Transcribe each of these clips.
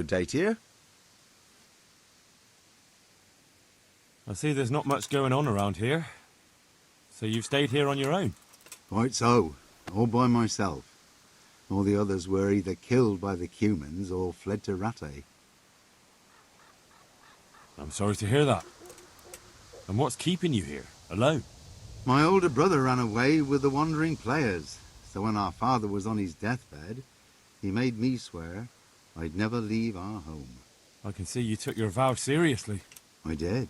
good day to you. I see there's not much going on around here. So you've stayed here on your own? Quite so. All by myself. All the others were either killed by the cumans or fled to Rattay. I'm sorry to hear that. And what's keeping you here, alone? My older brother ran away with the wandering players, so when our father was on his deathbed, he made me swear I'd never leave our home. I can see you took your vow seriously. I did.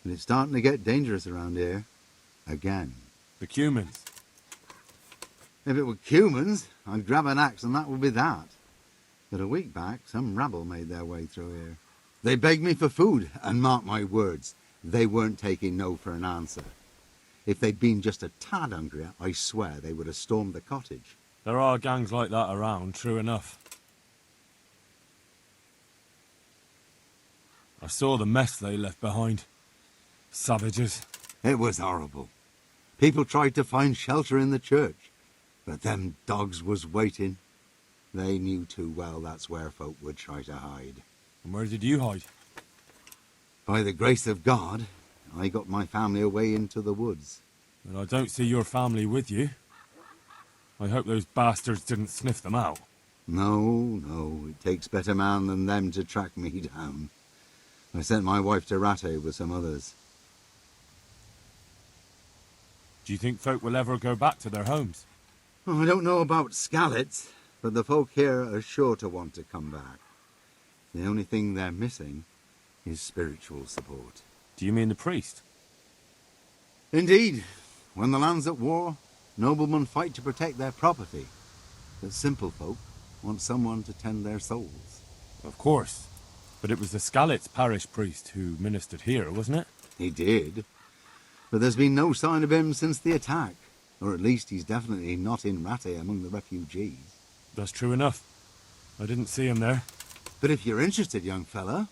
And it's starting to get dangerous around here. Again. The cumans. If it were cumans, I'd grab an axe and that would be that. But a week back, some rabble made their way through here. They begged me for food, and mark my words, they weren't taking no for an answer. If they'd been just a tad hungrier, I swear they would have stormed the cottage. There are gangs like that around, true enough. I saw the mess they left behind. Savages. It was horrible. People tried to find shelter in the church, but them dogs was waiting. They knew too well that's where folk would try to hide. And where did you hide? By the grace of God, I got my family away into the woods. But I don't see your family with you. I hope those bastards didn't sniff them out. No, it takes better man than them to track me down. I sent my wife to Rattay with some others. Do you think folk will ever go back to their homes? Oh, I don't know about Skalitz, but the folk here are sure to want to come back. The only thing they're missing is spiritual support. Do you mean the priest? Indeed. When the land's at war, noblemen fight to protect their property. But simple folk want someone to tend their souls. Of course. But it was the Skalitz parish priest who ministered here, wasn't it? He did. But there's been no sign of him since the attack. Or at least he's definitely not in Rattay among the refugees. That's true enough. I didn't see him there. But if you're interested, young fella,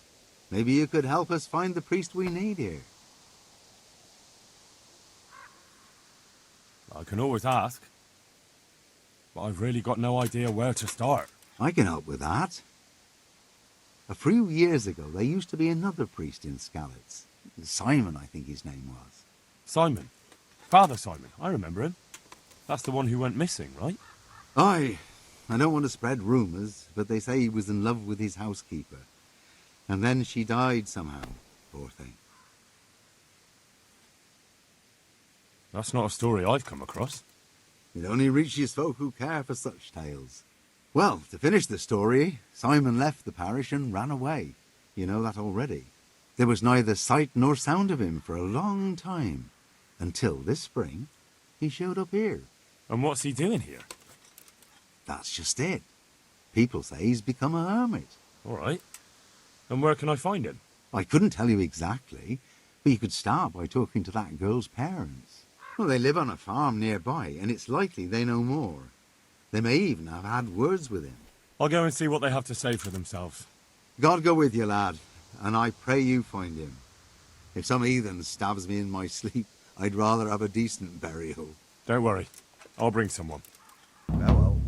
maybe you could help us find the priest we need here. I can always ask. But I've really got no idea where to start. I can help with that. A few years ago, there used to be another priest in Skalitz. Simon, I think his name was. Simon. Father Simon. I remember him. That's the one who went missing, right? Aye. I don't want to spread rumours, but they say he was in love with his housekeeper. And then she died somehow, poor thing. That's not a story I've come across. It only reaches folk who care for such tales. Well, to finish the story, Simon left the parish and ran away. You know that already. There was neither sight nor sound of him for a long time. Until this spring, he showed up here. And what's he doing here? That's just it. People say he's become a hermit. All right. And where can I find him? I couldn't tell you exactly, but you could start by talking to that girl's parents. Well, they live on a farm nearby, and it's likely they know more. They may even have had words with him. I'll go and see what they have to say for themselves. God go with you, lad, and I pray you find him. If some heathen stabs me in my sleep, I'd rather have a decent burial. Don't worry. I'll bring someone. Farewell.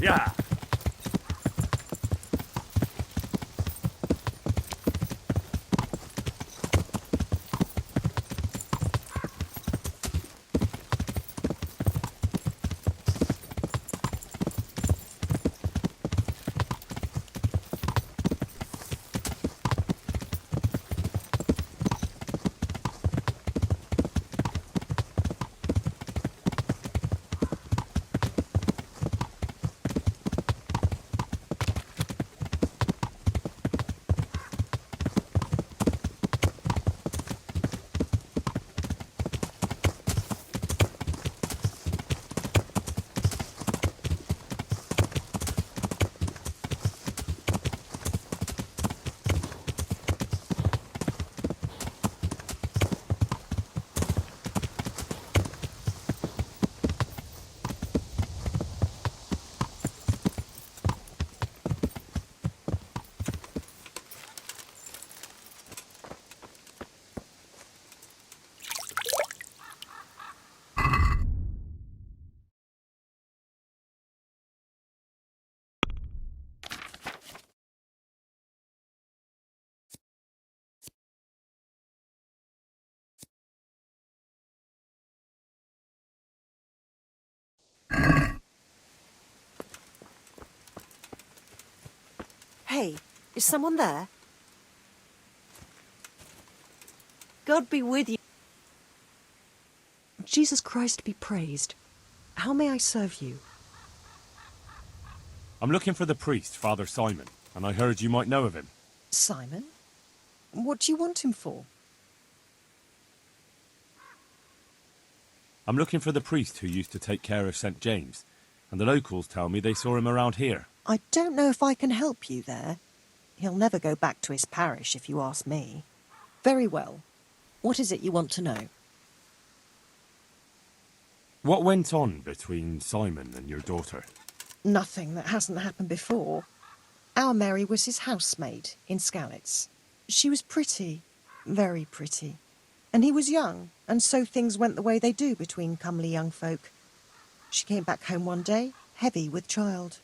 allá! Hey, is someone there? God be with you. Jesus Christ be praised. How may I serve you? I'm looking for the priest, Father Simon, and I heard you might know of him. Simon? What do you want him for? I'm looking for the priest who used to take care of St. James, and the locals tell me they saw him around here. I don't know if I can help you there. He'll never go back to his parish, if you ask me. Very well. What is it you want to know? What went on between Simon and your daughter? Nothing that hasn't happened before. Our Mary was his housemaid in Skalitz. She was pretty, very pretty. And he was young, and so things went the way they do between comely young folk. She came back home one day, heavy with child.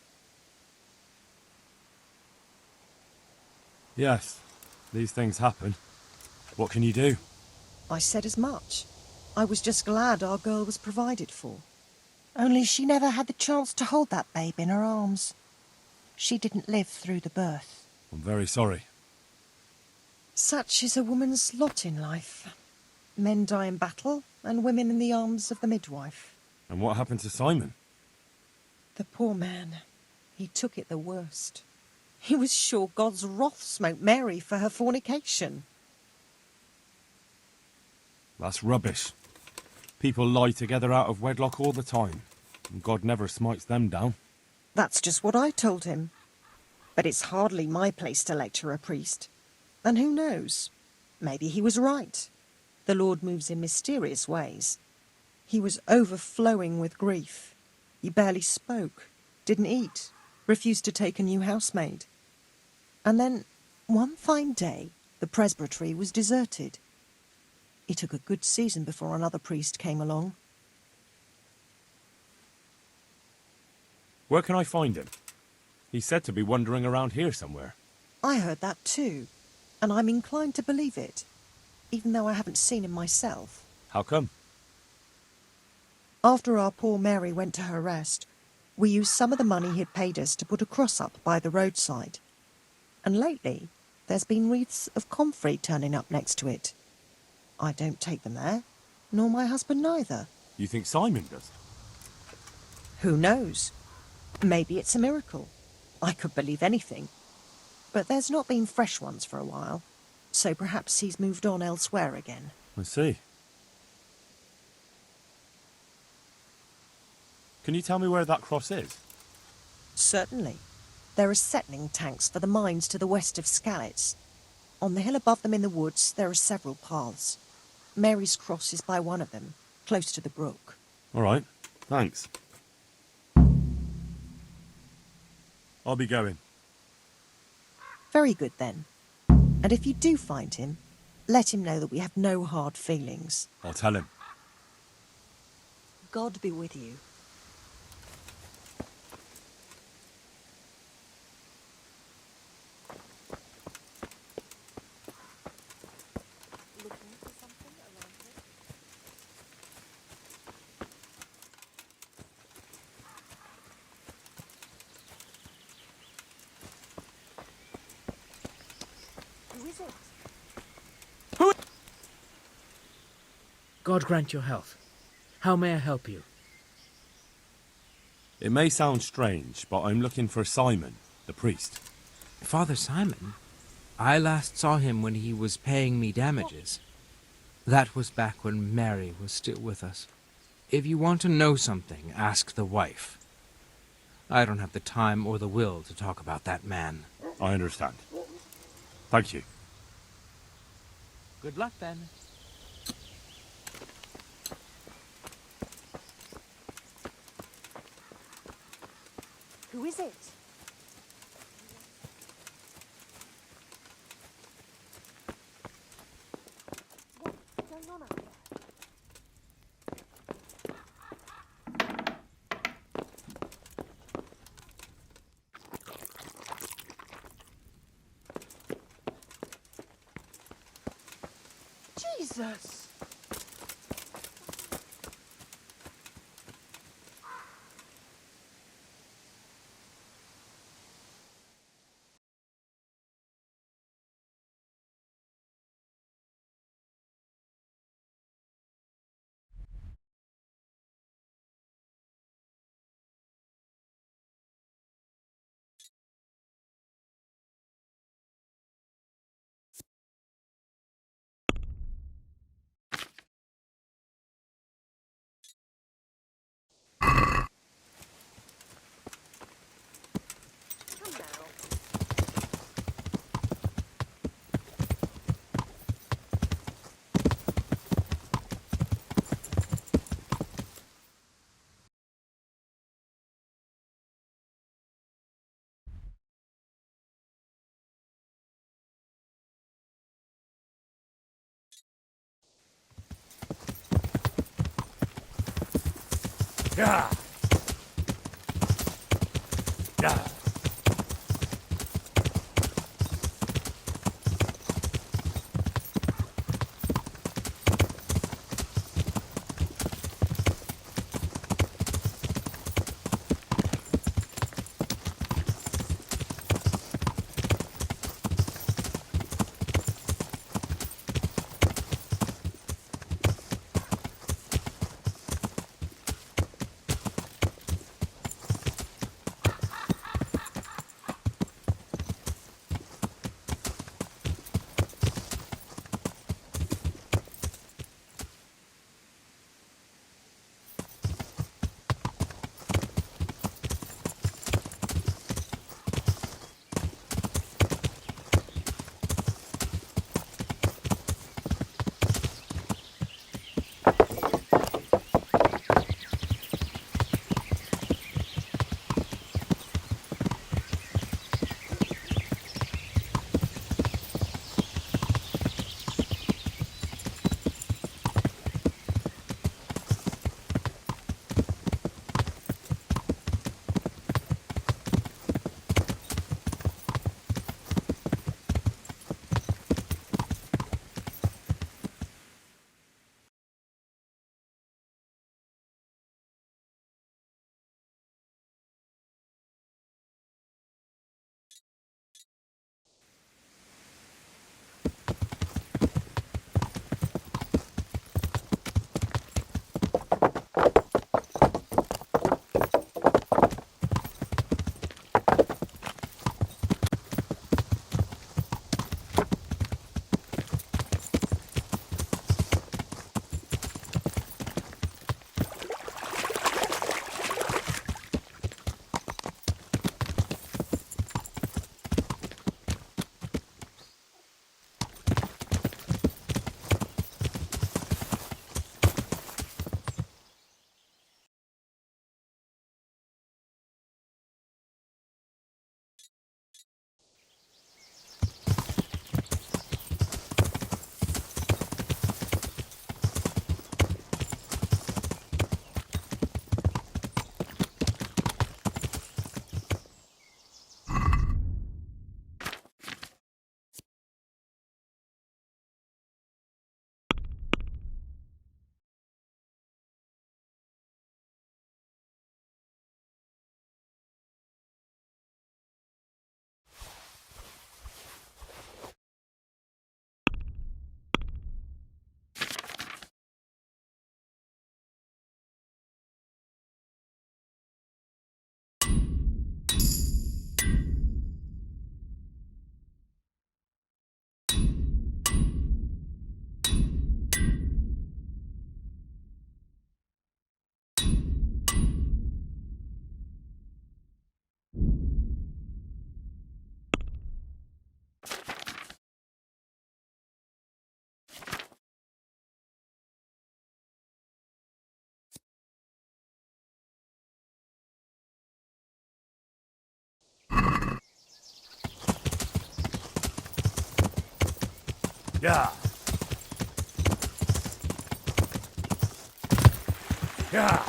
Yes, these things happen. What can you do? I said as much. I was just glad our girl was provided for. Only she never had the chance to hold that babe in her arms. She didn't live through the birth. I'm very sorry. Such is a woman's lot in life. Men die in battle, and women in the arms of the midwife. And what happened to Simon? The poor man. He took it the worst. He was sure God's wrath smote Mary for her fornication. That's rubbish. People lie together out of wedlock all the time, and God never smites them down. That's just what I told him. But it's hardly my place to lecture a priest. And who knows? Maybe he was right. The Lord moves in mysterious ways. He was overflowing with grief. He barely spoke, didn't eat, refused to take a new housemaid. And then, one fine day, the presbytery was deserted. It took a good season before another priest came along. Where can I find him? He's said to be wandering around here somewhere. I heard that too, and I'm inclined to believe it, even though I haven't seen him myself. How come? After our poor Mary went to her rest, we used some of the money he'd paid us to put a cross up by the roadside. And lately, there's been wreaths of comfrey turning up next to it. I don't take them there, nor my husband neither. You think Simon does? Who knows? Maybe it's a miracle. I could believe anything. But there's not been fresh ones for a while, so perhaps he's moved on elsewhere again. I see. Can you tell me where that cross is? Certainly. There are settling tanks for the mines to the west of Skalitz. On the hill above them in the woods, there are several paths. Mary's cross is by one of them, close to the brook. All right, thanks. I'll be going. Very good, then. And if you do find him, let him know that we have no hard feelings. I'll tell him. God be with you. is it? God grant your health. How may I help you? It may sound strange, but I'm looking for Simon, the priest. Father Simon? I last saw him when he was paying me damages. That was back when Mary was still with us. If you want to know something, ask the wife. I don't have the time or the will to talk about that man. I understand. Thank you. Good luck, then. Who is it? What's going on out there? Jesus! Come now. Yeah. Yeah. Yeah. Yeah.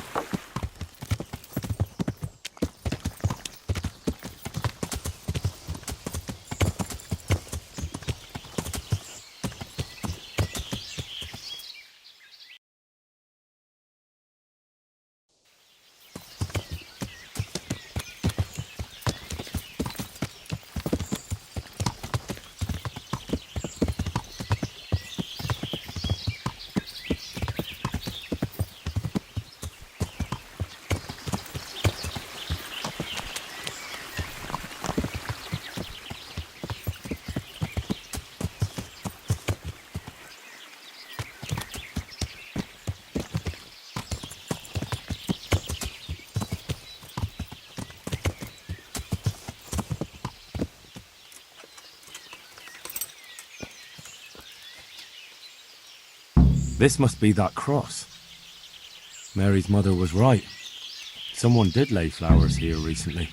This must be that cross. Mary's mother was right. Someone did lay flowers here recently.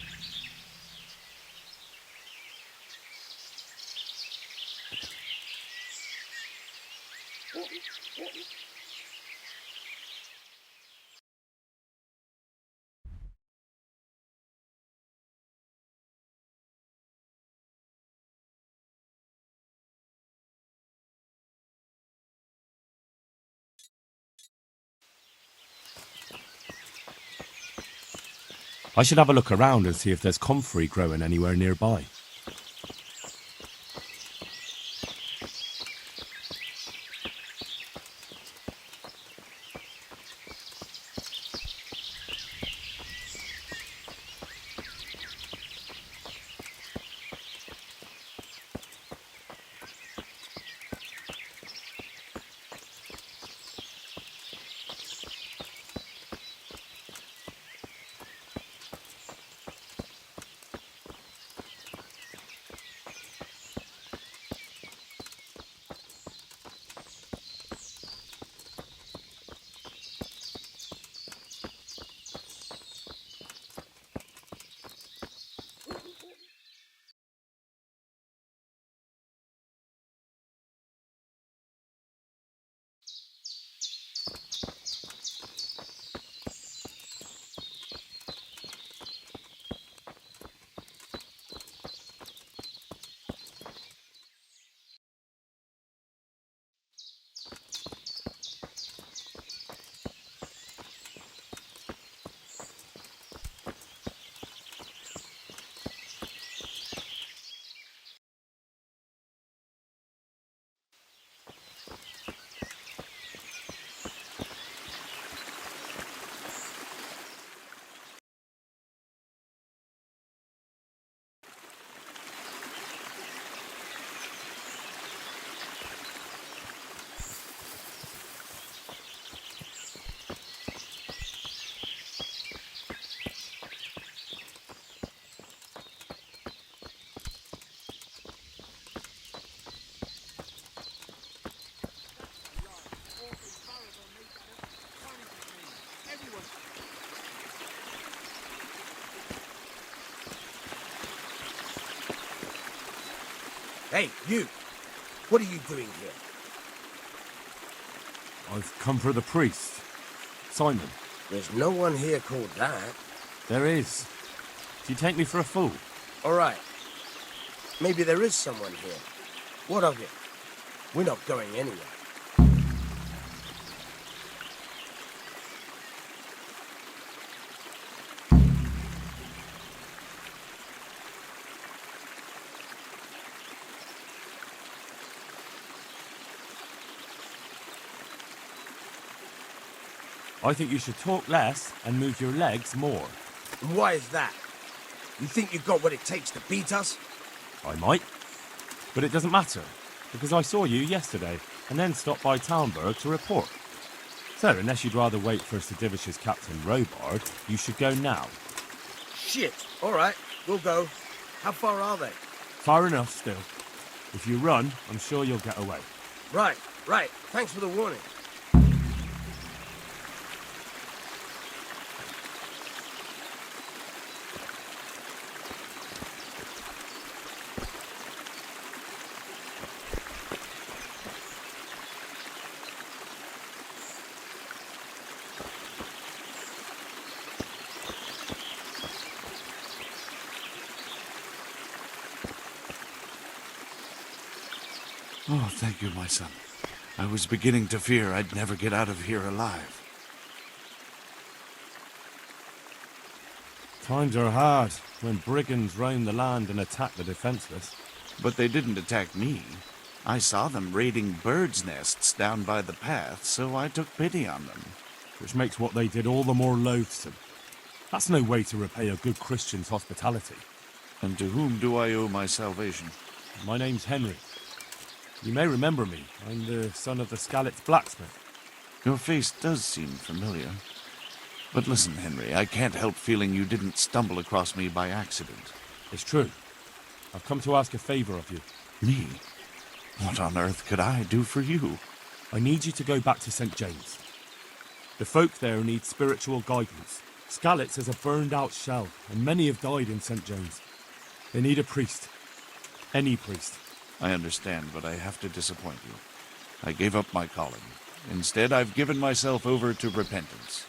I should have a look around and see if there's comfrey growing anywhere nearby. Hey, you! What are you doing here? I've come for the priest. Simon. There's no one here called that. There is. Do you take me for a fool? All right. Maybe there is someone here. What of it? We're not going anywhere. I think you should talk less and move your legs more. And why is that? You think you've got what it takes to beat us? I might. But it doesn't matter, because I saw you yesterday, and then stopped by Talmberg to report. So, unless you'd rather wait for Sir Divish's Captain Robard, you should go now. Shit! All right, we'll go. How far are they? Far enough still. If you run, I'm sure you'll get away. Right. Thanks for the warning. Oh, thank you, my son. I was beginning to fear I'd never get out of here alive. Times are hard when brigands roam the land and attack the defenseless. But they didn't attack me. I saw them raiding birds' nests down by the path, so I took pity on them. Which makes what they did all the more loathsome. That's no way to repay a good Christian's hospitality. And to whom do I owe my salvation? My name's Henry. You may remember me. I'm the son of the Skalitz blacksmith. Your face does seem familiar. But listen, Henry, I can't help feeling you didn't stumble across me by accident. It's true. I've come to ask a favor of you. Me? What on earth could I do for you? I need you to go back to St. James. The folk there need spiritual guidance. Skalitz is a burned-out shell, and many have died in St. James. They need a priest. Any priest. I understand, but I have to disappoint you. I gave up my calling. Instead, I've given myself over to repentance.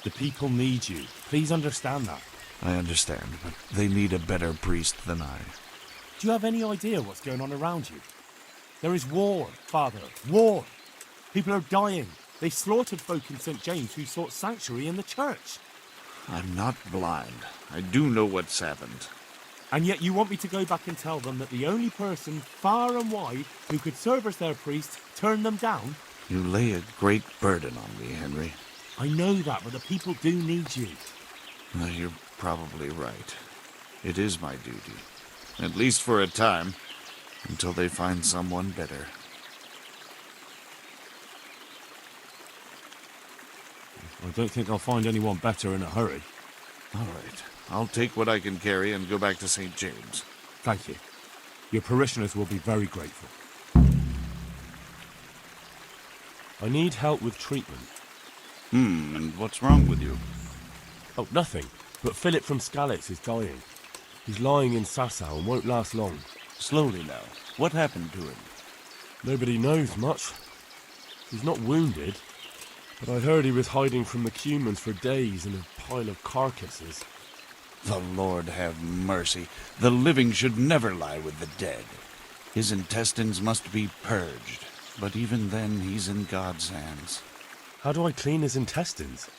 The people need you. Please understand that. I understand, but they need a better priest than I. Do you have any idea what's going on around you? There is war, Father. War. People are dying. They slaughtered folk in St. James who sought sanctuary in the church. I'm not blind. I do know what's happened. And yet you want me to go back and tell them that the only person, far and wide, who could serve as their priest turned them down? You lay a great burden on me, Henry. I know that, but the people do need you. Well, you're probably right. It is my duty. At least for a time. Until they find someone better. I don't think I'll find anyone better in a hurry. All right. I'll take what I can carry and go back to St. James. Thank you. Your parishioners will be very grateful. I need help with treatment. And what's wrong with you? Oh, nothing. But Philip from Skalitz is dying. He's lying in Sasau and won't last long. Slowly now. What happened to him? Nobody knows much. He's not wounded, but I heard he was hiding from the cumans for days in a pile of carcasses. The Lord have mercy. The living should never lie with the dead. His intestines must be purged, but even then he's in God's hands. How do I clean his intestines?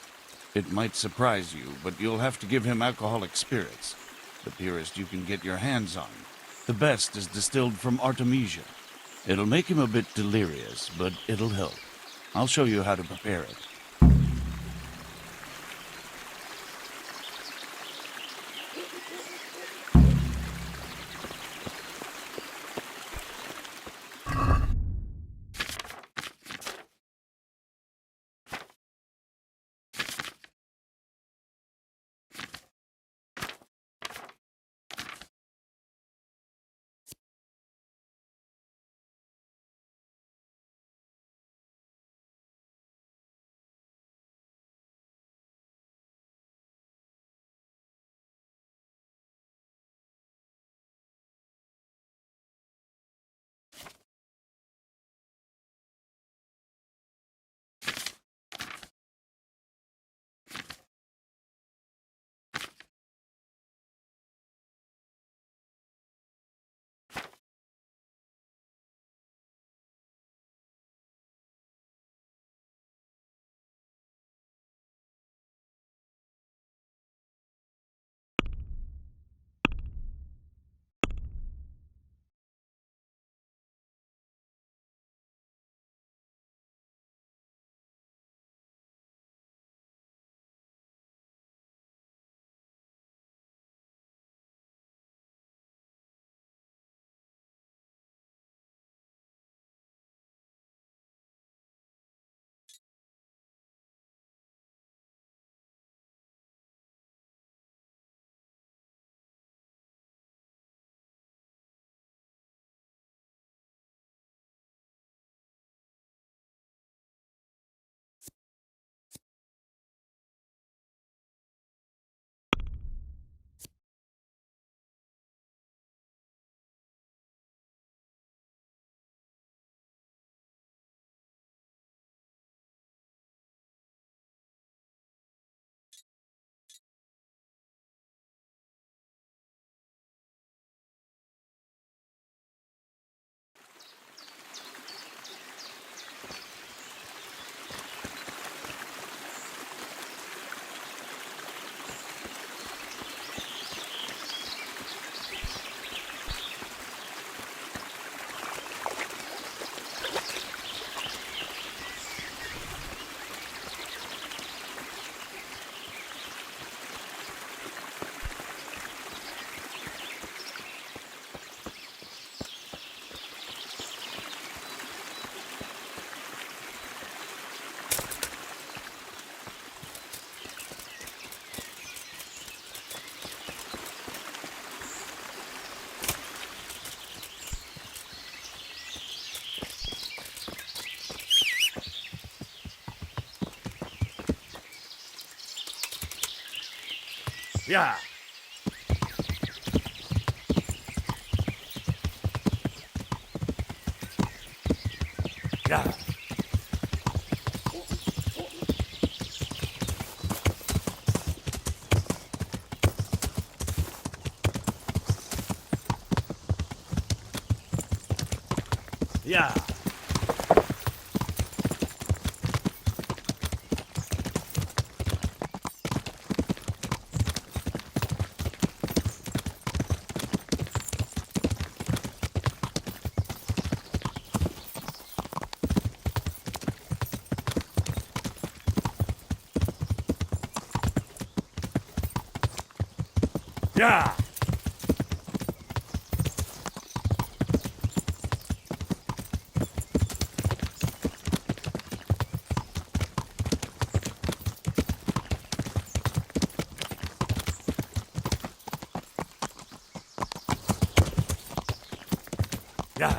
It might surprise you, but you'll have to give him alcoholic spirits. The purest you can get your hands on. The best is distilled from Artemisia. It'll make him a bit delirious, but it'll help. I'll show you how to prepare it. Yeah. Yeah. Yeah. Yeah. Yeah.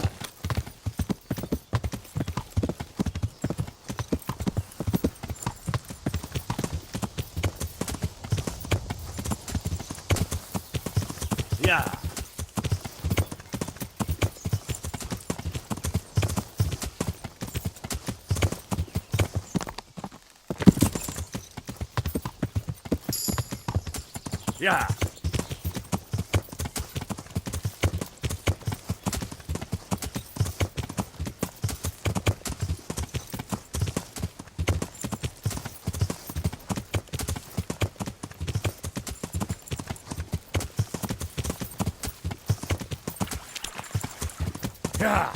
Yeah. Yeah. Yeah.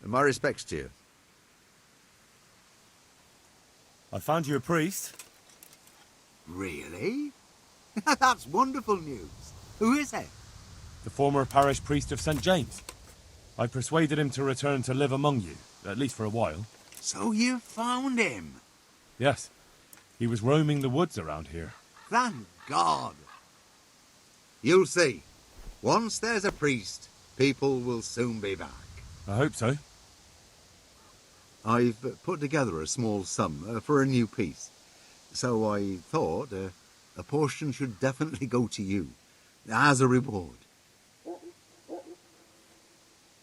My respects to you. I found you a priest. Really? That's wonderful news. Who is it? The former parish priest of St. James. I persuaded him to return to live among you, at least for a while. So you found him? Yes, he was roaming the woods around here. Thank God. You'll see. Once there's a priest, people will soon be back. I hope so. I've put together a small sum for a new piece. So I thought a portion should definitely go to you, as a reward.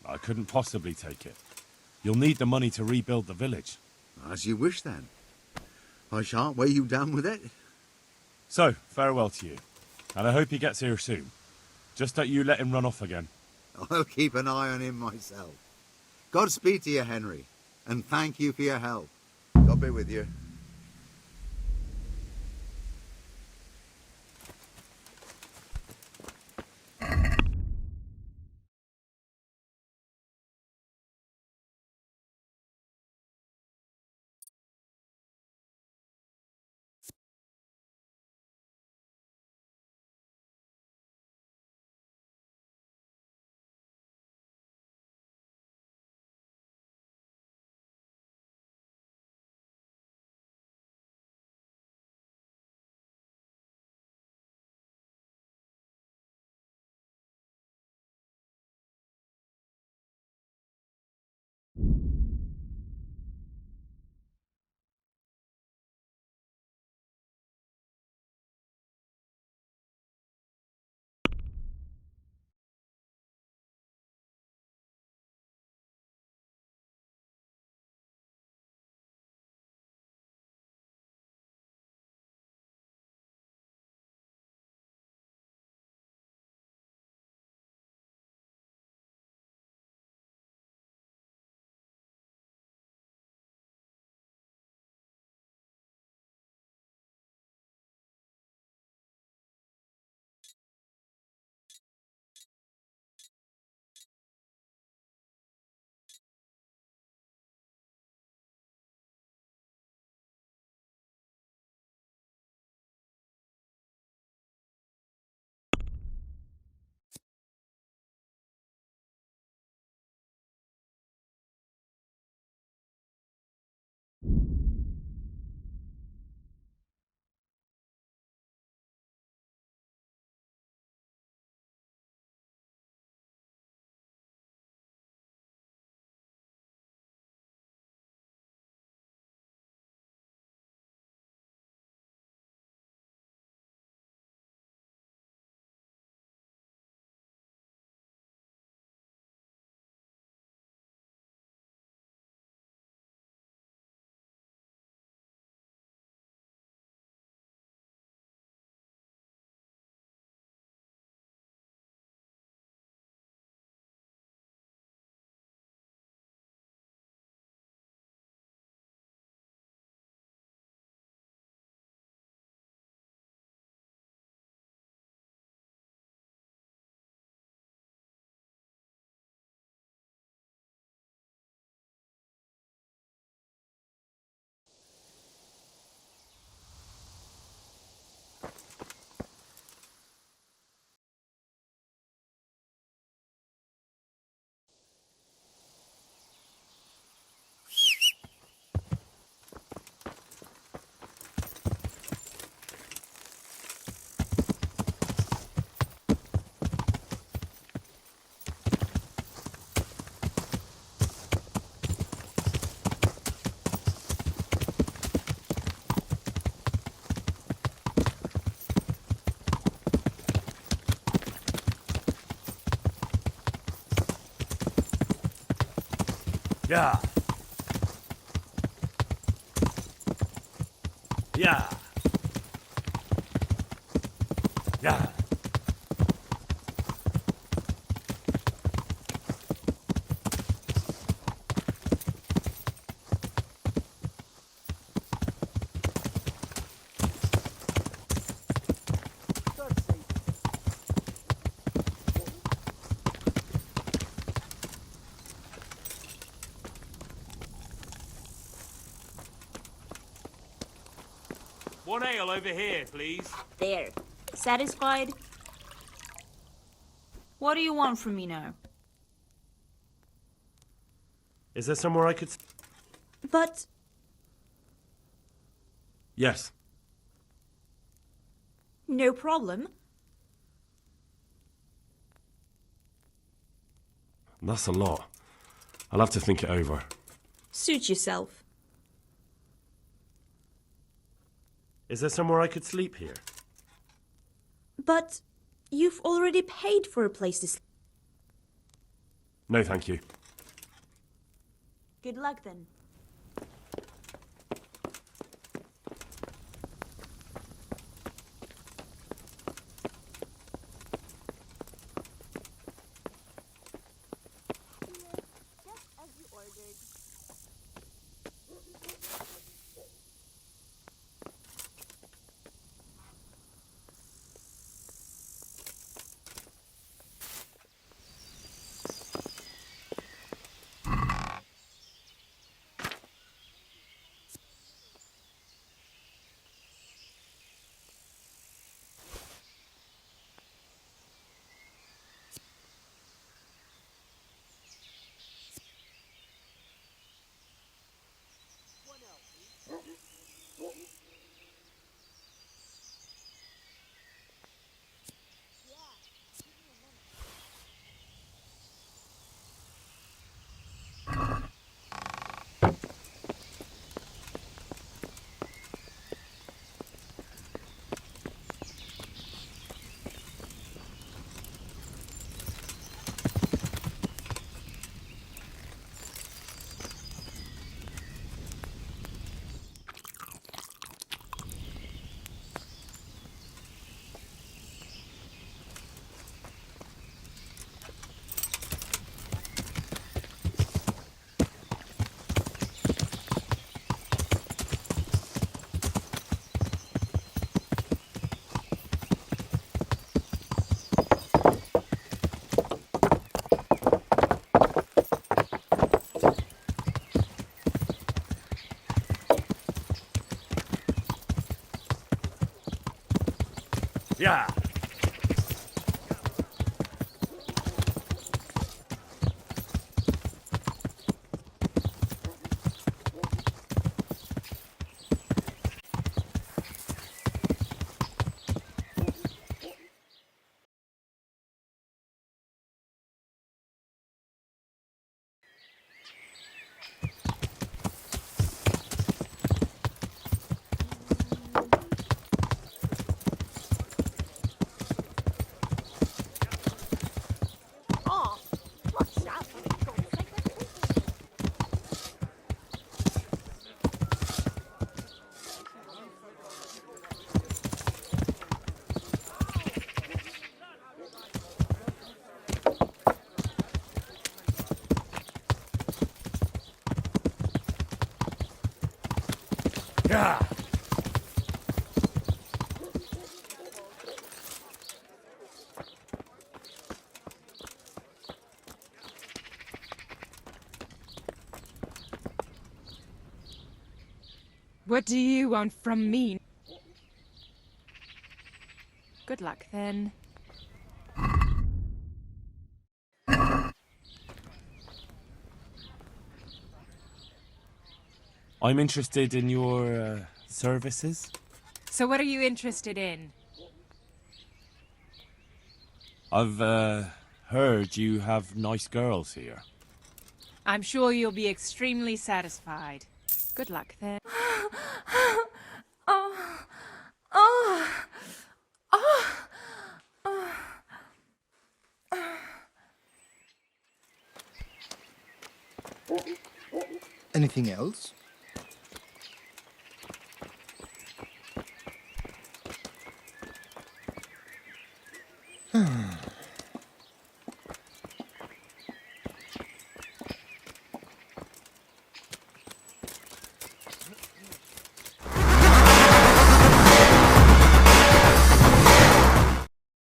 I couldn't possibly take it. You'll need the money to rebuild the village. As you wish, then. I shan't weigh you down with it. So, farewell to you. And I hope he gets here soon. Just that you let him run off again. I'll keep an eye on him myself. Godspeed to you, Henry, and thank you for your help. God be with you. Yeah. Yeah. Yeah. One ale over here, please. There. Satisfied? What do you want from me now? Is there somewhere I could... But Yes. no problem. That's a lot. I'll have to think it over. Suit yourself. Is there somewhere I could sleep here? But you've already paid for a place to sleep. No, thank you. Good luck then. Yeah. Yeah. What do you want from me? Good luck, then. I'm interested in your services. So what are you interested in? I've heard you have nice girls here. I'm sure you'll be extremely satisfied. Good luck, then. Anything else?